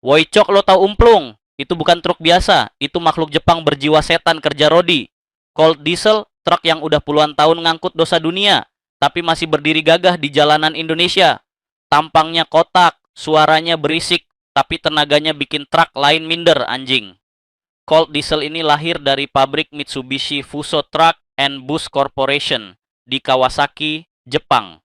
Woi cok, lo tau umplung? Itu bukan truk biasa, itu makhluk Jepang berjiwa setan kerja rodi. Colt Diesel, truk yang udah puluhan tahun ngangkut dosa dunia, tapi masih berdiri gagah di jalanan Indonesia. Tampangnya kotak, suaranya berisik, tapi tenaganya bikin truk lain minder anjing. Colt Diesel ini lahir dari pabrik Mitsubishi Fuso Truck and Bus Corporation di Kawasaki, Jepang.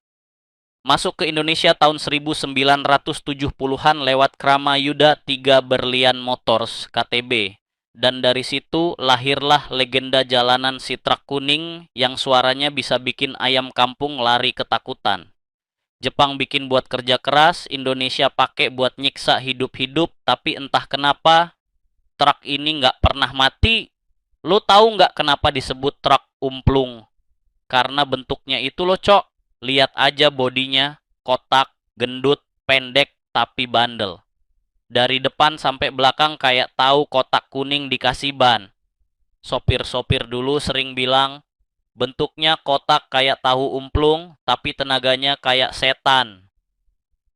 Masuk ke Indonesia tahun 1970-an lewat Krama Yuda 3 Berlian Motors KTB. Dan dari situ lahirlah legenda jalanan si truk kuning yang suaranya bisa bikin ayam kampung lari ketakutan. Jepang bikin buat kerja keras, Indonesia pakai buat nyiksa hidup-hidup, tapi entah kenapa truk ini nggak pernah mati. Lu tahu nggak kenapa disebut truk umplung? Karena bentuknya itu loh cok. Lihat aja bodinya, kotak, gendut, pendek, tapi bandel. Dari depan sampai belakang kayak tahu kotak kuning dikasih ban. Sopir-sopir dulu sering bilang, bentuknya kotak kayak tahu umplung, tapi tenaganya kayak setan.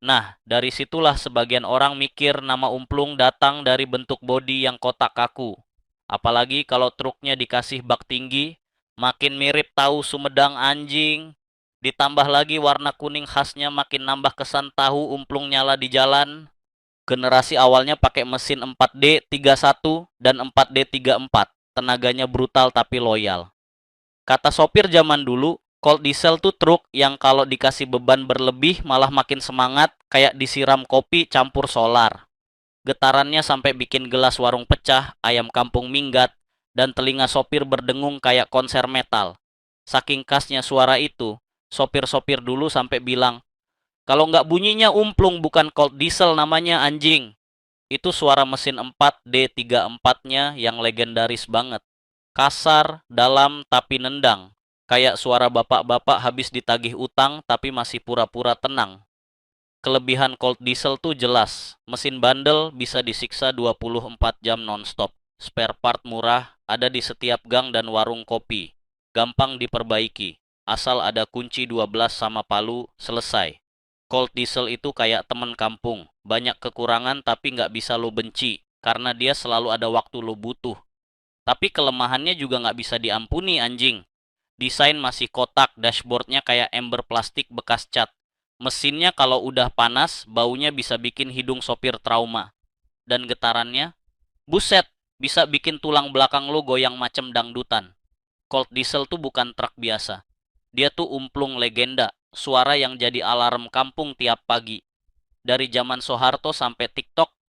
Nah, dari situlah sebagian orang mikir nama umplung datang dari bentuk bodi yang kotak kaku. Apalagi kalau truknya dikasih bak tinggi, makin mirip tahu Sumedang anjing. Ditambah lagi warna kuning khasnya makin nambah kesan tahu umplung nyala di jalan. Generasi awalnya pakai mesin 4D31 dan 4D34. Tenaganya brutal tapi loyal. Kata sopir zaman dulu, Colt Diesel tuh truk yang kalau dikasih beban berlebih malah makin semangat, kayak disiram kopi campur solar. Getarannya sampai bikin gelas warung pecah, ayam kampung minggat, dan telinga sopir berdengung kayak konser metal. Saking khasnya suara itu, sopir-sopir dulu sampai bilang, kalau nggak bunyinya umplung bukan Colt Diesel namanya anjing. Itu suara mesin 4D34-nya yang legendaris banget. Kasar, dalam, tapi nendang. Kayak suara bapak-bapak habis ditagih utang tapi masih pura-pura tenang. Kelebihan Colt Diesel tuh jelas. Mesin bandel bisa disiksa 24 jam nonstop. Spare part murah, ada di setiap gang dan warung kopi. Gampang diperbaiki. Asal ada kunci 12 sama palu, selesai. Colt Diesel itu kayak temen kampung. Banyak kekurangan tapi nggak bisa lo benci. Karena dia selalu ada waktu lo butuh. Tapi kelemahannya juga nggak bisa diampuni anjing. Desain masih kotak, dashboardnya kayak ember plastik bekas cat. Mesinnya kalau udah panas, baunya bisa bikin hidung sopir trauma. Dan getarannya, buset, bisa bikin tulang belakang lo goyang macem dangdutan. Colt Diesel tuh bukan truk biasa. Dia tuh umplung legenda, suara yang jadi alarm kampung tiap pagi. Dari zaman Soeharto sampai TikTok,